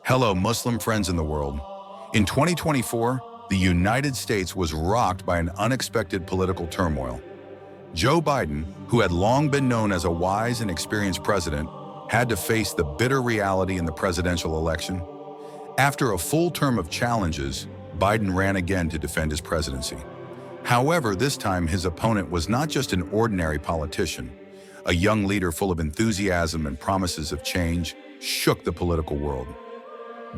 Hello, Muslim friends in the world. In 2024, the United States was rocked by an unexpected political turmoil. Joe Biden, who had long been known as a wise and experienced president, had to face the bitter reality in the presidential election. After a full term of challenges, Biden ran again to defend his presidency. However, this time his opponent was not just an ordinary politician. A young leader full of enthusiasm and promises of change shook the political world.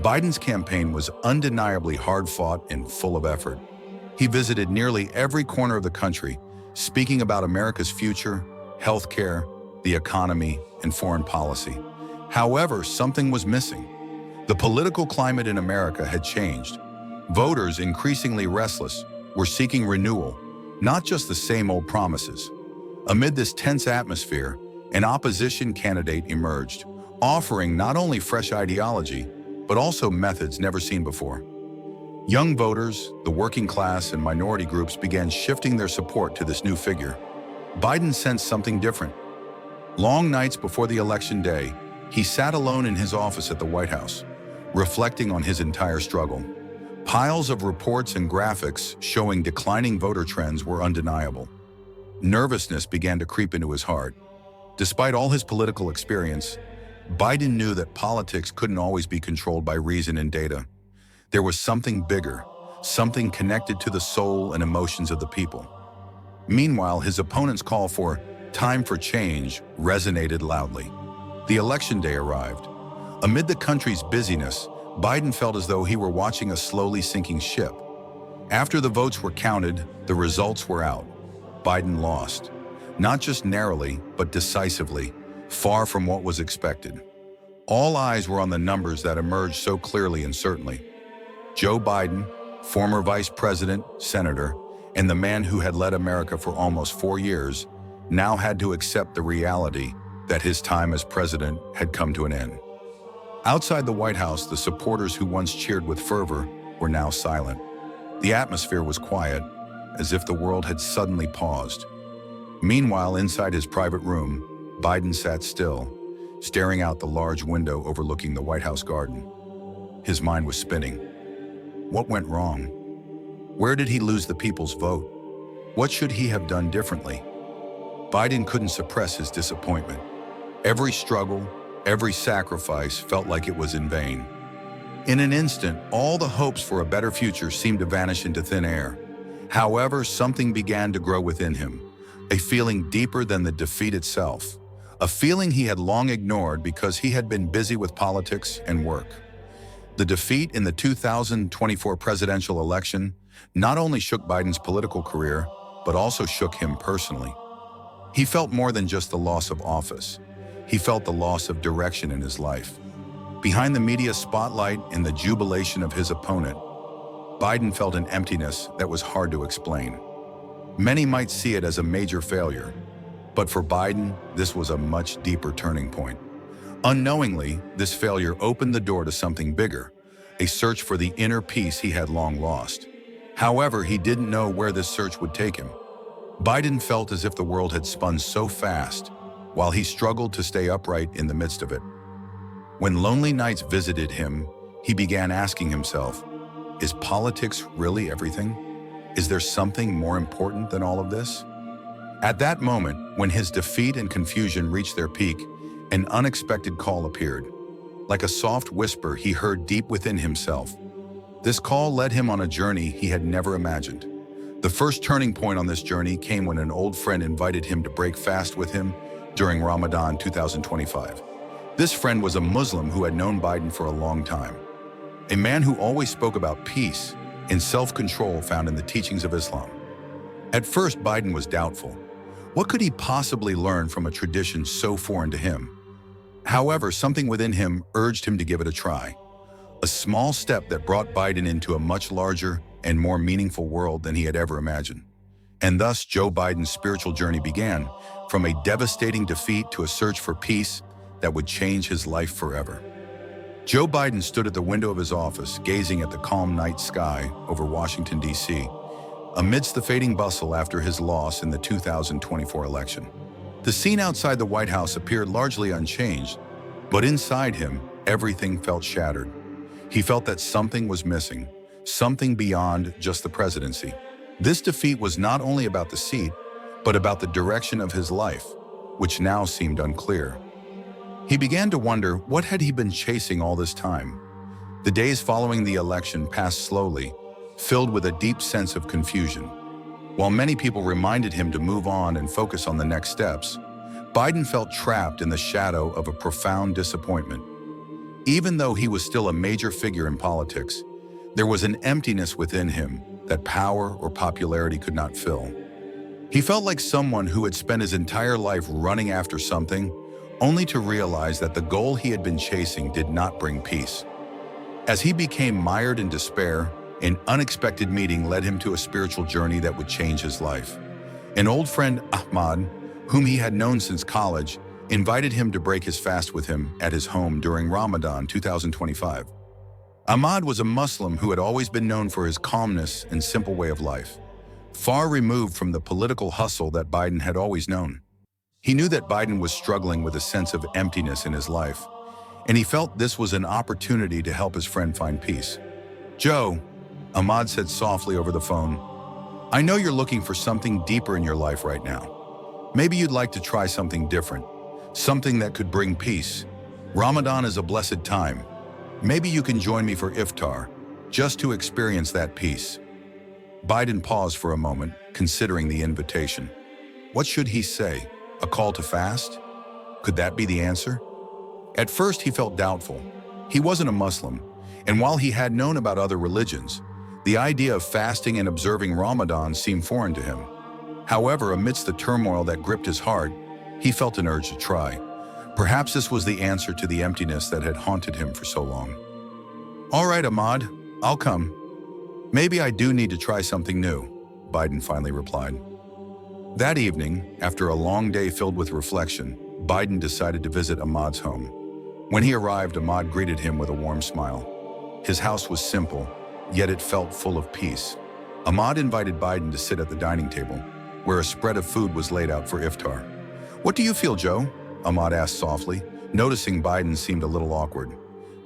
Biden's campaign was undeniably hard-fought and full of effort. He visited nearly every corner of the country, speaking about America's future, healthcare, the economy, and foreign policy. However, something was missing. The political climate in America had changed. Voters, increasingly restless, were seeking renewal, not just the same old promises. Amid this tense atmosphere, an opposition candidate emerged, offering not only fresh ideology, but also methods never seen before. Young voters, the working class, and minority groups began shifting their support to this new figure. Biden sensed something different. Long nights before the election day, he sat alone in his office at the White House, reflecting on his entire struggle. Piles of reports and graphics showing declining voter trends were undeniable. Nervousness began to creep into his heart. Despite all his political experience, Biden knew that politics couldn't always be controlled by reason and data. There was something bigger, something connected to the soul and emotions of the people. Meanwhile, his opponent's call for time for change resonated loudly. The election day arrived. Amid the country's busyness, Biden felt as though he were watching a slowly sinking ship. After the votes were counted, the results were out. Biden lost, not just narrowly, but decisively, far from what was expected. All eyes were on the numbers that emerged so clearly and certainly. Joe Biden, former vice president, senator, and the man who had led America for almost 4 years, now had to accept the reality that his time as president had come to an end. Outside the White House, the supporters who once cheered with fervor were now silent. The atmosphere was quiet, as if the world had suddenly paused. Meanwhile, inside his private room, Biden sat still, staring out the large window overlooking the White House garden. His mind was spinning. What went wrong? Where did he lose the people's vote? What should he have done differently? Biden couldn't suppress his disappointment. Every struggle, every sacrifice felt like it was in vain. In an instant, all the hopes for a better future seemed to vanish into thin air. However, something began to grow within him, a feeling deeper than the defeat itself, a feeling he had long ignored because he had been busy with politics and work. The defeat in the 2024 presidential election not only shook Biden's political career, but also shook him personally. He felt more than just the loss of office. He felt the loss of direction in his life. Behind the media spotlight and the jubilation of his opponent, Biden felt an emptiness that was hard to explain. Many might see it as a major failure, but for Biden, this was a much deeper turning point. Unknowingly, this failure opened the door to something bigger, a search for the inner peace he had long lost. However, he didn't know where this search would take him. Biden felt as if the world had spun so fast, while he struggled to stay upright in the midst of it. When lonely nights visited him, he began asking himself, is politics really everything? Is there something more important than all of this? At that moment, when his defeat and confusion reached their peak, an unexpected call appeared. Like a soft whisper he heard deep within himself. This call led him on a journey he had never imagined. The first turning point on this journey came when an old friend invited him to break fast with him during Ramadan 2025. This friend was a Muslim who had known Biden for a long time. A man who always spoke about peace and self-control found in the teachings of Islam. At first, Biden was doubtful. What could he possibly learn from a tradition so foreign to him? However, something within him urged him to give it a try. A small step that brought Biden into a much larger and more meaningful world than he had ever imagined. And thus, Joe Biden's spiritual journey began, from a devastating defeat to a search for peace that would change his life forever. Joe Biden stood at the window of his office, gazing at the calm night sky over Washington, D.C., amidst the fading bustle after his loss in the 2024 election. The scene outside the White House appeared largely unchanged, but inside him, everything felt shattered. He felt that something was missing, something beyond just the presidency. This defeat was not only about the seat, but about the direction of his life, which now seemed unclear. He began to wonder, what had he been chasing all this time? The days following the election passed slowly, filled with a deep sense of confusion. While many people reminded him to move on and focus on the next steps, Biden felt trapped in the shadow of a profound disappointment. Even though he was still a major figure in politics, there was an emptiness within him that power or popularity could not fill. He felt like someone who had spent his entire life running after something, only to realize that the goal he had been chasing did not bring peace. As he became mired in despair, an unexpected meeting led him to a spiritual journey that would change his life. An old friend, Ahmad, whom he had known since college, invited him to break his fast with him at his home during Ramadan 2025. Ahmad was a Muslim who had always been known for his calmness and simple way of life, far removed from the political hustle that Biden had always known. He knew that Biden was struggling with a sense of emptiness in his life, and he felt this was an opportunity to help his friend find peace. "Joe," Ahmad said softly over the phone, "I know you're looking for something deeper in your life right now. Maybe you'd like to try something different, something that could bring peace. Ramadan is a blessed time. Maybe you can join me for iftar, just to experience that peace." Biden paused for a moment, considering the invitation. What should he say? A call to fast? Could that be the answer? At first, he felt doubtful. He wasn't a Muslim, and while he had known about other religions, the idea of fasting and observing Ramadan seemed foreign to him. However, amidst the turmoil that gripped his heart, he felt an urge to try. Perhaps this was the answer to the emptiness that had haunted him for so long. "All right, Ahmad, I'll come. Maybe I do need to try something new," Biden finally replied. That evening, after a long day filled with reflection, Biden decided to visit Ahmad's home. When he arrived, Ahmad greeted him with a warm smile. His house was simple, yet it felt full of peace. Ahmad invited Biden to sit at the dining table, where a spread of food was laid out for iftar. "What do you feel, Joe?" Ahmad asked softly, noticing Biden seemed a little awkward.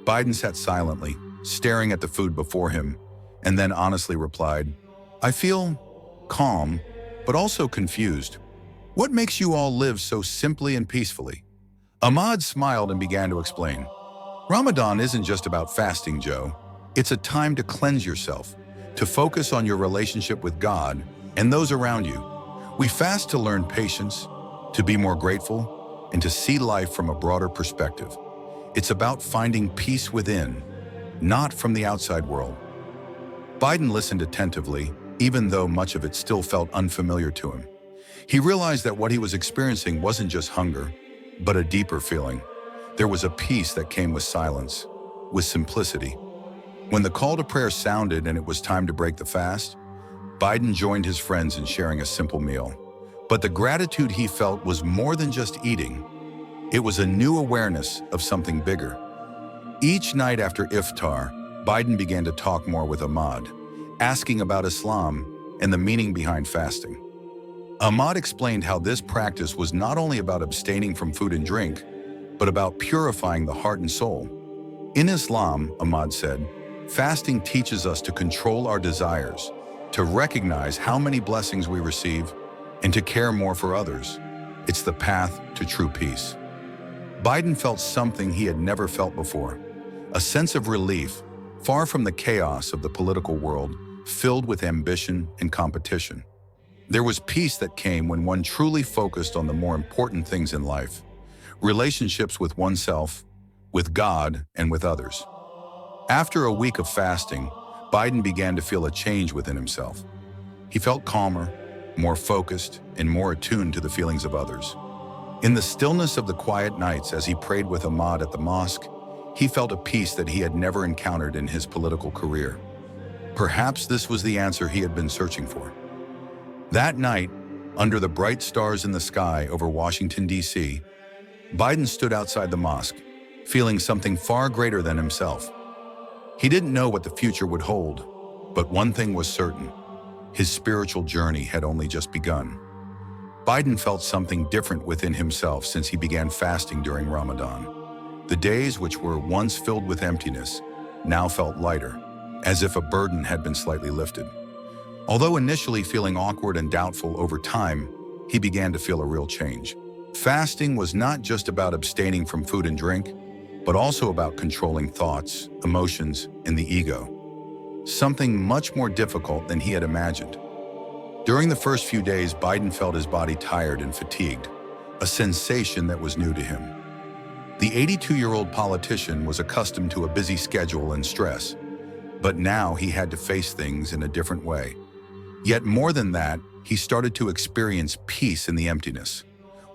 Biden sat silently, staring at the food before him, and then honestly replied, "I feel calm, but also confused. What makes you all live so simply and peacefully?" Ahmad smiled and began to explain. "Ramadan isn't just about fasting, Joe. It's a time to cleanse yourself, to focus on your relationship with God and those around you. We fast to learn patience, to be more grateful, and to see life from a broader perspective. It's about finding peace within, not from the outside world." Biden listened attentively, even though much of it still felt unfamiliar to him. He realized that what he was experiencing wasn't just hunger, but a deeper feeling. There was a peace that came with silence, with simplicity. When the call to prayer sounded and it was time to break the fast, Biden joined his friends in sharing a simple meal. But the gratitude he felt was more than just eating. It was a new awareness of something bigger. Each night after iftar, Biden began to talk more with Ahmad, asking about Islam and the meaning behind fasting. Ahmad explained how this practice was not only about abstaining from food and drink, but about purifying the heart and soul. In Islam, Ahmad said, fasting teaches us to control our desires, to recognize how many blessings we receive, and to care more for others. It's the path to true peace. Biden felt something he had never felt before, a sense of relief, far from the chaos of the political world, filled with ambition and competition. There was peace that came when one truly focused on the more important things in life, relationships with oneself, with God, and with others. After a week of fasting, Biden began to feel a change within himself. He felt calmer, more focused, and more attuned to the feelings of others. In the stillness of the quiet nights as he prayed with Ahmad at the mosque, he felt a peace that he had never encountered in his political career. Perhaps this was the answer he had been searching for. That night, under the bright stars in the sky over Washington, D.C., Biden stood outside the mosque, feeling something far greater than himself. He didn't know what the future would hold, but one thing was certain: his spiritual journey had only just begun. Biden felt something different within himself since he began fasting during Ramadan. The days which were once filled with emptiness now felt lighter, as if a burden had been slightly lifted. Although initially feeling awkward and doubtful, over time, he began to feel a real change. Fasting was not just about abstaining from food and drink, but also about controlling thoughts, emotions, and the ego, something much more difficult than he had imagined. During the first few days, Biden felt his body tired and fatigued, a sensation that was new to him. The 82-year-old politician was accustomed to a busy schedule and stress, but now he had to face things in a different way. Yet more than that, he started to experience peace in the emptiness.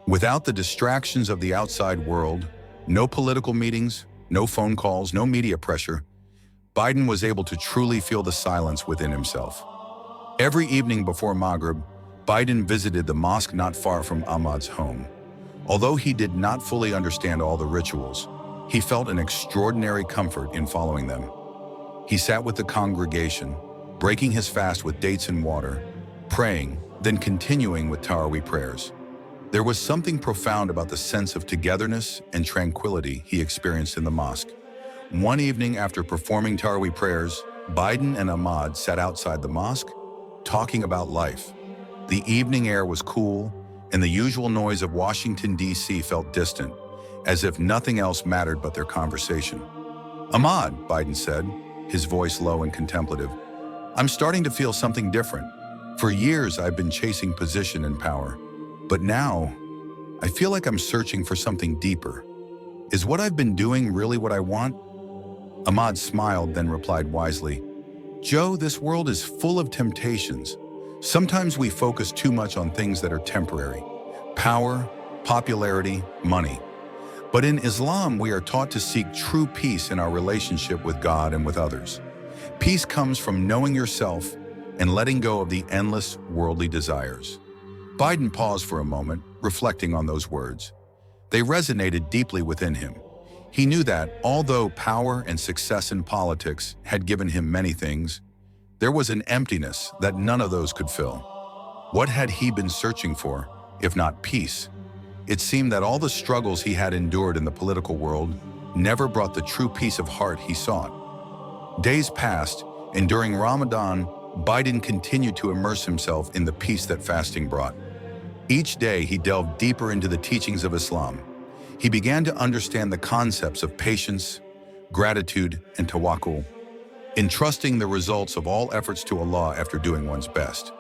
Without the distractions of the outside world, no political meetings, no phone calls, no media pressure, Biden was able to truly feel the silence within himself. Every evening before Maghrib, Biden visited the mosque not far from Ahmad's home. Although he did not fully understand all the rituals, he felt an extraordinary comfort in following them. He sat with the congregation, breaking his fast with dates and water, praying, then continuing with Taraweeh prayers. There was something profound about the sense of togetherness and tranquility he experienced in the mosque. One evening after performing Taraweeh prayers, Biden and Ahmad sat outside the mosque, talking about life. The evening air was cool, and the usual noise of Washington, D.C. felt distant, as if nothing else mattered but their conversation. "Ahmad," Biden said, his voice low and contemplative, "I'm starting to feel something different. For years, I've been chasing position and power. But now, I feel like I'm searching for something deeper. Is what I've been doing really what I want?" Ahmad smiled, then replied wisely, "Joe, this world is full of temptations. Sometimes we focus too much on things that are temporary. Power, popularity, money. But in Islam, we are taught to seek true peace in our relationship with God and with others. Peace comes from knowing yourself and letting go of the endless worldly desires." Biden paused for a moment, reflecting on those words. They resonated deeply within him. He knew that, although power and success in politics had given him many things, there was an emptiness that none of those could fill. What had he been searching for, if not peace? It seemed that all the struggles he had endured in the political world never brought the true peace of heart he sought. Days passed, and during Ramadan, Biden continued to immerse himself in the peace that fasting brought. Each day, he delved deeper into the teachings of Islam. He began to understand the concepts of patience, gratitude, and tawakkul, entrusting the results of all efforts to Allah after doing one's best.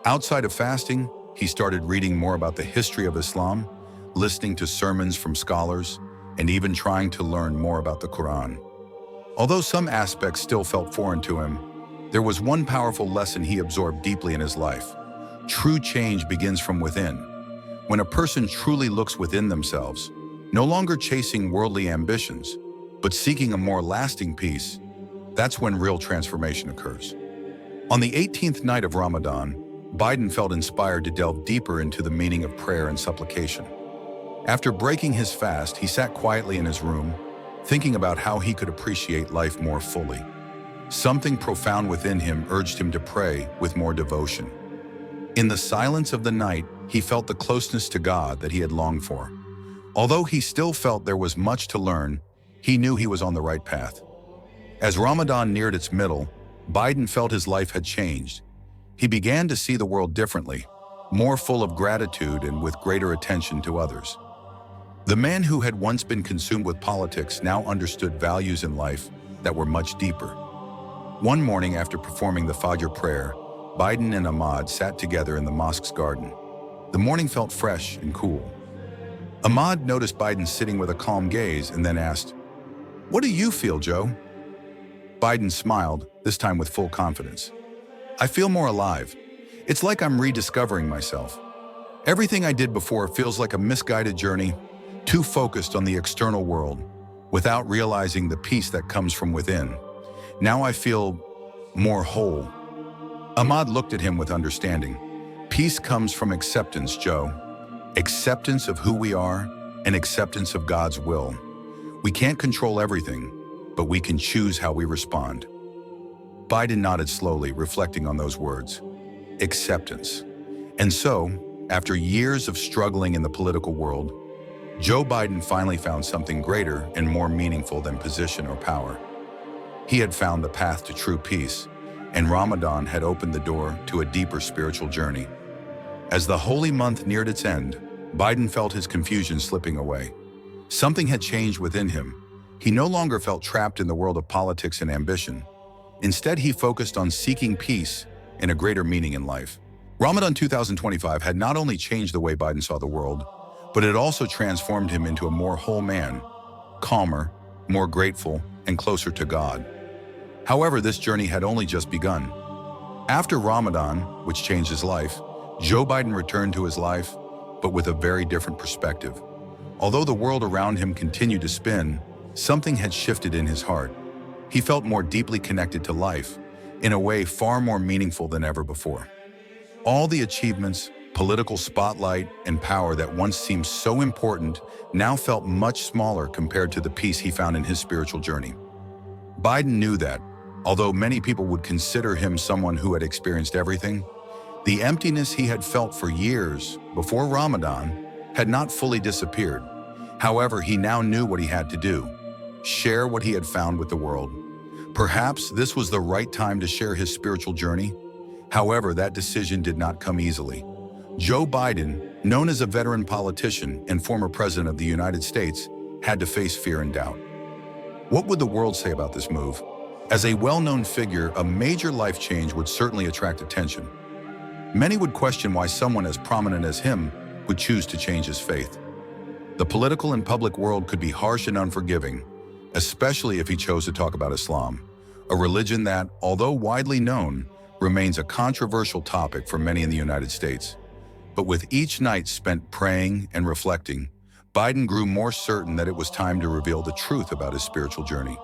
Outside of fasting, he started reading more about the history of Islam, listening to sermons from scholars, and even trying to learn more about the Quran. Although some aspects still felt foreign to him, there was one powerful lesson he absorbed deeply in his life. True change begins from within. When a person truly looks within themselves, no longer chasing worldly ambitions, but seeking a more lasting peace, that's when real transformation occurs. On the 18th night of Ramadan, Biden felt inspired to delve deeper into the meaning of prayer and supplication. After breaking his fast, he sat quietly in his room, thinking about how he could appreciate life more fully. Something profound within him urged him to pray with more devotion. In the silence of the night, he felt the closeness to God that he had longed for. Although he still felt there was much to learn, he knew he was on the right path. As Ramadan neared its middle, Biden felt his life had changed. He began to see the world differently, more full of gratitude and with greater attention to others. The man who had once been consumed with politics now understood values in life that were much deeper. One morning after performing the Fajr prayer, Biden and Ahmad sat together in the mosque's garden. The morning felt fresh and cool. Ahmad noticed Biden sitting with a calm gaze and then asked, "What do you feel, Joe?" Biden smiled, this time with full confidence. "I feel more alive. It's like I'm rediscovering myself. Everything I did before feels like a misguided journey, too focused on the external world, without realizing the peace that comes from within. Now I feel more whole." Ahmad looked at him with understanding. "Peace comes from acceptance, Joe. Acceptance of who we are and acceptance of God's will. We can't control everything, but we can choose how we respond." Biden nodded slowly, reflecting on those words. Acceptance. And so, after years of struggling in the political world, Joe Biden finally found something greater and more meaningful than position or power. He had found the path to true peace, and Ramadan had opened the door to a deeper spiritual journey. As the holy month neared its end, Biden felt his confusion slipping away. Something had changed within him. He no longer felt trapped in the world of politics and ambition. Instead, he focused on seeking peace and a greater meaning in life. Ramadan 2025 had not only changed the way Biden saw the world, but it also transformed him into a more whole man, calmer, more grateful, and closer to God. However, this journey had only just begun. After Ramadan, which changed his life, Joe Biden returned to his life, but with a very different perspective. Although the world around him continued to spin, something had shifted in his heart. He felt more deeply connected to life, in a way far more meaningful than ever before. All the achievements, political spotlight, and power that once seemed so important now felt much smaller compared to the peace he found in his spiritual journey. Biden knew that, although many people would consider him someone who had experienced everything, the emptiness he had felt for years before Ramadan had not fully disappeared. However, he now knew what he had to do: share what he had found with the world. Perhaps this was the right time to share his spiritual journey. However, that decision did not come easily. Joe Biden, known as a veteran politician and former president of the United States, had to face fear and doubt. What would the world say about this move? As a well-known figure, a major life change would certainly attract attention. Many would question why someone as prominent as him would choose to change his faith. The political and public world could be harsh and unforgiving, especially if he chose to talk about Islam, a religion that, although widely known, remains a controversial topic for many in the United States. But with each night spent praying and reflecting, Biden grew more certain that it was time to reveal the truth about his spiritual journey.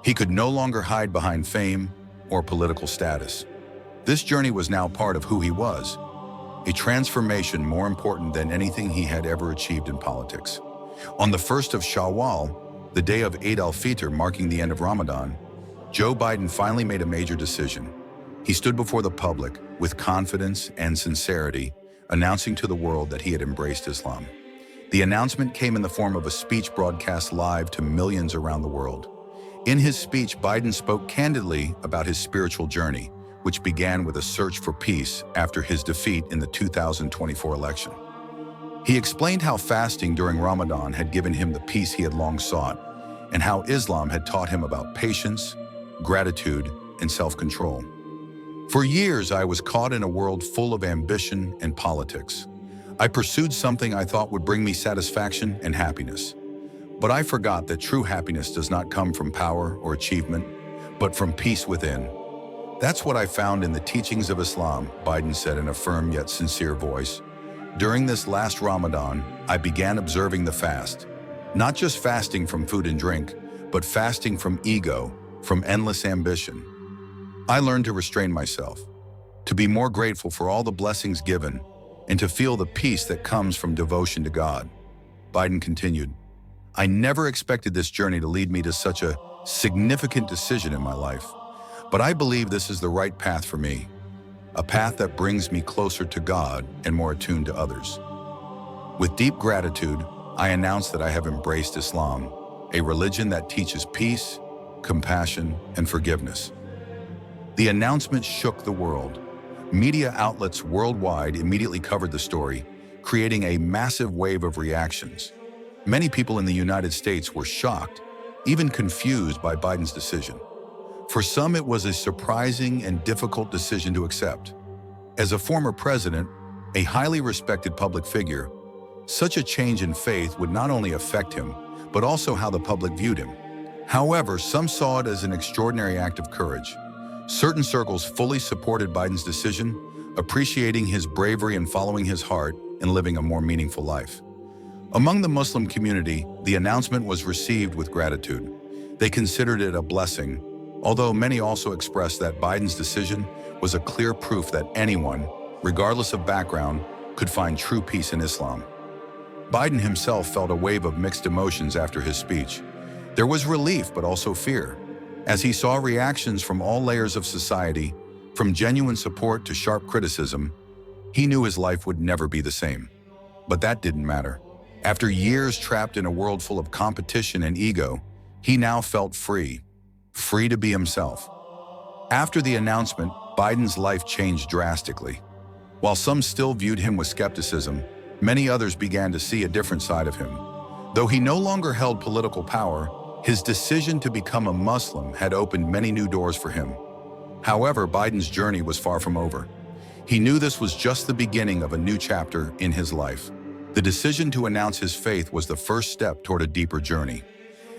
He could no longer hide behind fame or political status. This journey was now part of who he was, a transformation more important than anything he had ever achieved in politics. On the 1st of Shawwal, the day of Eid al-Fitr marking the end of Ramadan, Joe Biden finally made a major decision. He stood before the public with confidence and sincerity, announcing to the world that he had embraced Islam. The announcement came in the form of a speech broadcast live to millions around the world. In his speech, Biden spoke candidly about his spiritual journey, which began with a search for peace after his defeat in the 2024 election. He explained how fasting during Ramadan had given him the peace he had long sought, and how Islam had taught him about patience, gratitude, and self-control. For years, I was caught in a world full of ambition and politics. I pursued something I thought would bring me satisfaction and happiness. But I forgot that true happiness does not come from power or achievement, but from peace within. That's what I found in the teachings of Islam, Biden said in a firm yet sincere voice. During this last Ramadan, I began observing the fast. Not just fasting from food and drink, but fasting from ego, from endless ambition. I learned to restrain myself, to be more grateful for all the blessings given, and to feel the peace that comes from devotion to God. Biden continued, I never expected this journey to lead me to such a significant decision in my life, but I believe this is the right path for me, a path that brings me closer to God and more attuned to others. With deep gratitude, I announce that I have embraced Islam, a religion that teaches peace, compassion, and forgiveness. The announcement shook the world. Media outlets worldwide immediately covered the story, creating a massive wave of reactions. Many people in the United States were shocked, even confused by Biden's decision. For some, it was a surprising and difficult decision to accept. As a former president, a highly respected public figure, such a change in faith would not only affect him, but also how the public viewed him. However, some saw it as an extraordinary act of courage. Certain circles fully supported Biden's decision, appreciating his bravery in following his heart and living a more meaningful life. Among the Muslim community, the announcement was received with gratitude. They considered it a blessing, although many also expressed that Biden's decision was a clear proof that anyone, regardless of background, could find true peace in Islam. Biden himself felt a wave of mixed emotions after his speech. There was relief, but also fear, as he saw reactions from all layers of society, from genuine support to sharp criticism. He knew his life would never be the same. But that didn't matter. After years trapped in a world full of competition and ego, he now felt free. free to be himself. After the announcement, Biden's life changed drastically. While some still viewed him with skepticism, many others began to see a different side of him. Though he no longer held political power, his decision to become a Muslim had opened many new doors for him. However, Biden's journey was far from over. He knew this was just the beginning of a new chapter in his life. The decision to announce his faith was the first step toward a deeper journey.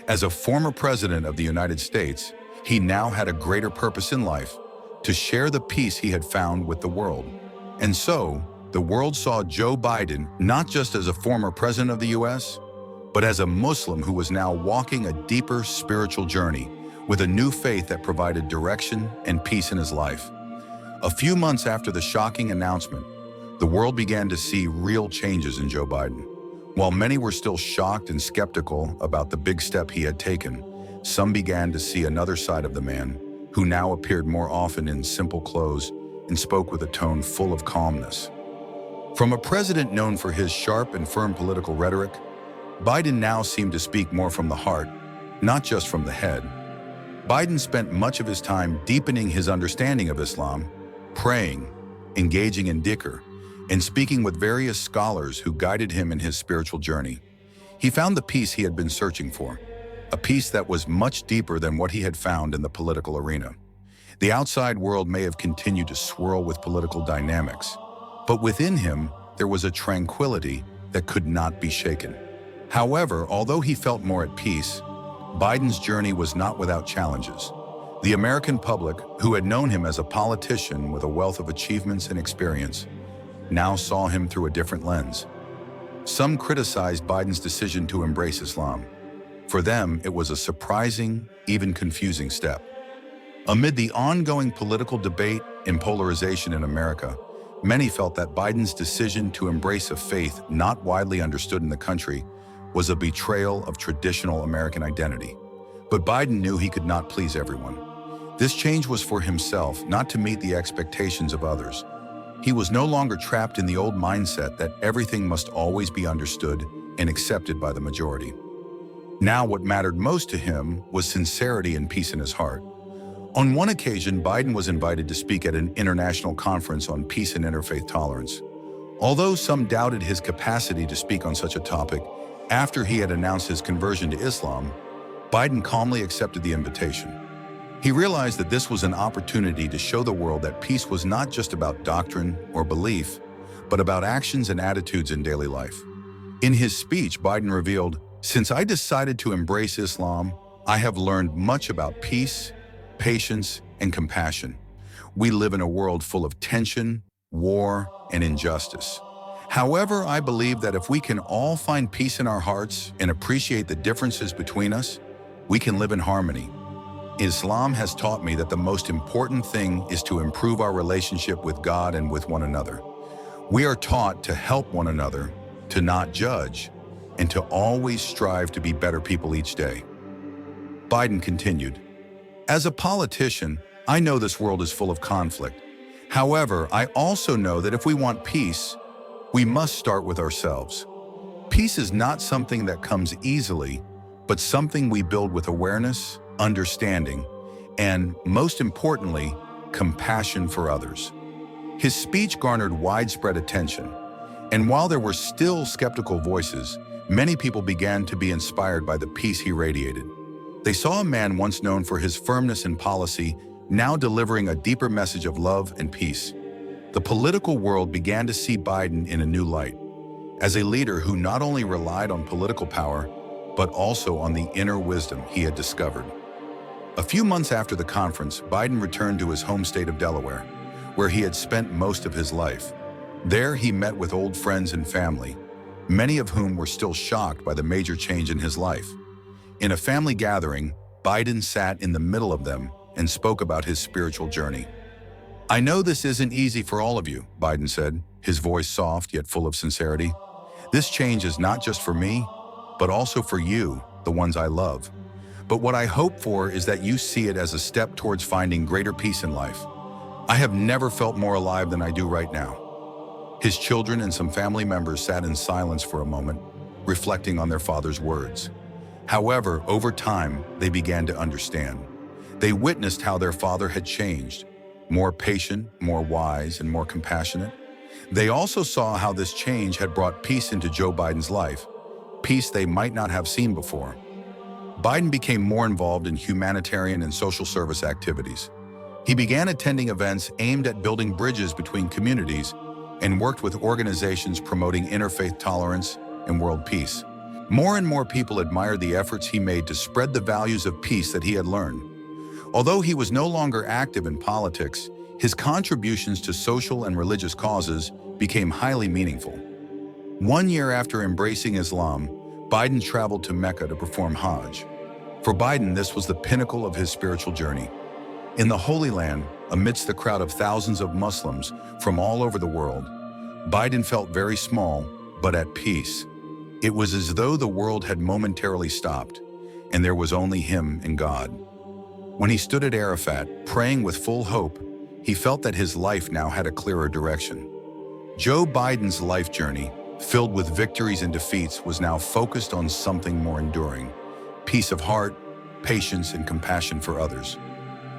As a former president of the United States, he now had a greater purpose in life: to share the peace he had found with the world. And so, the world saw Joe Biden not just as a former president of the US, but as a Muslim who was now walking a deeper spiritual journey with a new faith that provided direction and peace in his life. A few months after the shocking announcement, the world began to see real changes in Joe Biden. While many were still shocked and skeptical about the big step he had taken, some began to see another side of the man, who now appeared more often in simple clothes and spoke with a tone full of calmness. From a president known for his sharp and firm political rhetoric, Biden now seemed to speak more from the heart, not just from the head. Biden spent much of his time deepening his understanding of Islam, praying, engaging in dhikr, and speaking with various scholars who guided him in his spiritual journey. He found the peace he had been searching for, a peace that was much deeper than what he had found in the political arena. The outside world may have continued to swirl with political dynamics, but within him there was a tranquility that could not be shaken. However, although he felt more at peace, Biden's journey was not without challenges. The American public, who had known him as a politician with a wealth of achievements and experience, now saw him through a different lens. Some criticized Biden's decision to embrace Islam. For them, it was a surprising, even confusing step. Amid the ongoing political debate and polarization in America, many felt that Biden's decision to embrace a faith not widely understood in the country was a betrayal of traditional American identity. But Biden knew he could not please everyone. This change was for himself, not to meet the expectations of others. He was no longer trapped in the old mindset that everything must always be understood and accepted by the majority. Now what mattered most to him was sincerity and peace in his heart. On one occasion, Biden was invited to speak at an international conference on peace and interfaith tolerance. Although some doubted his capacity to speak on such a topic, after he had announced his conversion to Islam, Biden calmly accepted the invitation. He realized that this was an opportunity to show the world that peace was not just about doctrine or belief, but about actions and attitudes in daily life. In his speech, Biden revealed, "Since I decided to embrace Islam, I have learned much about peace, patience, and compassion. We live in a world full of tension, war, and injustice. However, I believe that if we can all find peace in our hearts and appreciate the differences between us, we can live in harmony. Islam has taught me that the most important thing is to improve our relationship with God and with one another. We are taught to help one another, to not judge, and to always strive to be better people each day." Biden continued, "As a politician, I know this world is full of conflict. However, I also know that if we want peace, we must start with ourselves. Peace is not something that comes easily, but something we build with awareness, understanding, and, most importantly, compassion for others." His speech garnered widespread attention, and while there were still skeptical voices, many people began to be inspired by the peace he radiated. They saw a man once known for his firmness in policy, now delivering a deeper message of love and peace. The political world began to see Biden in a new light, as a leader who not only relied on political power, but also on the inner wisdom he had discovered. A few months after the conference, Biden returned to his home state of Delaware, where he had spent most of his life. There he met with old friends and family, many of whom were still shocked by the major change in his life. In a family gathering, Biden sat in the middle of them and spoke about his spiritual journey. "I know this isn't easy for all of you," Biden said, his voice soft yet full of sincerity. "This change is not just for me, but also for you, the ones I love. But what I hope for is that you see it as a step towards finding greater peace in life. I have never felt more alive than I do right now." His children and some family members sat in silence for a moment, reflecting on their father's words. However, over time, they began to understand. They witnessed how their father had changed, more patient, more wise, and more compassionate. They also saw how this change had brought peace into Joe Biden's life, peace they might not have seen before. Biden became more involved in humanitarian and social service activities. He began attending events aimed at building bridges between communities and worked with organizations promoting interfaith tolerance and world peace. More and more people admired the efforts he made to spread the values of peace that he had learned. Although he was no longer active in politics, his contributions to social and religious causes became highly meaningful. 1 year after embracing Islam, Biden traveled to Mecca to perform Hajj. For Biden, this was the pinnacle of his spiritual journey. In the Holy Land, amidst the crowd of thousands of Muslims from all over the world, Biden felt very small, but at peace. It was as though the world had momentarily stopped, and there was only him and God. When he stood at Arafat, praying with full hope, he felt that his life now had a clearer direction. Joe Biden's life journey, filled with victories and defeats, was now focused on something more enduring: peace of heart, patience, and compassion for others.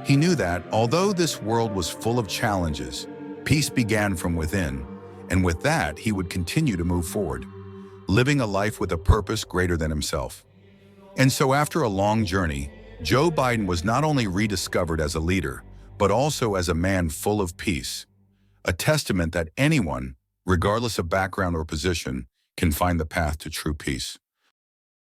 He knew that, although this world was full of challenges, peace began from within, and with that, he would continue to move forward, living a life with a purpose greater than himself. And so after a long journey, Joe Biden was not only rediscovered as a leader, but also as a man full of peace, a testament that anyone, regardless of background or position, can find the path to true peace.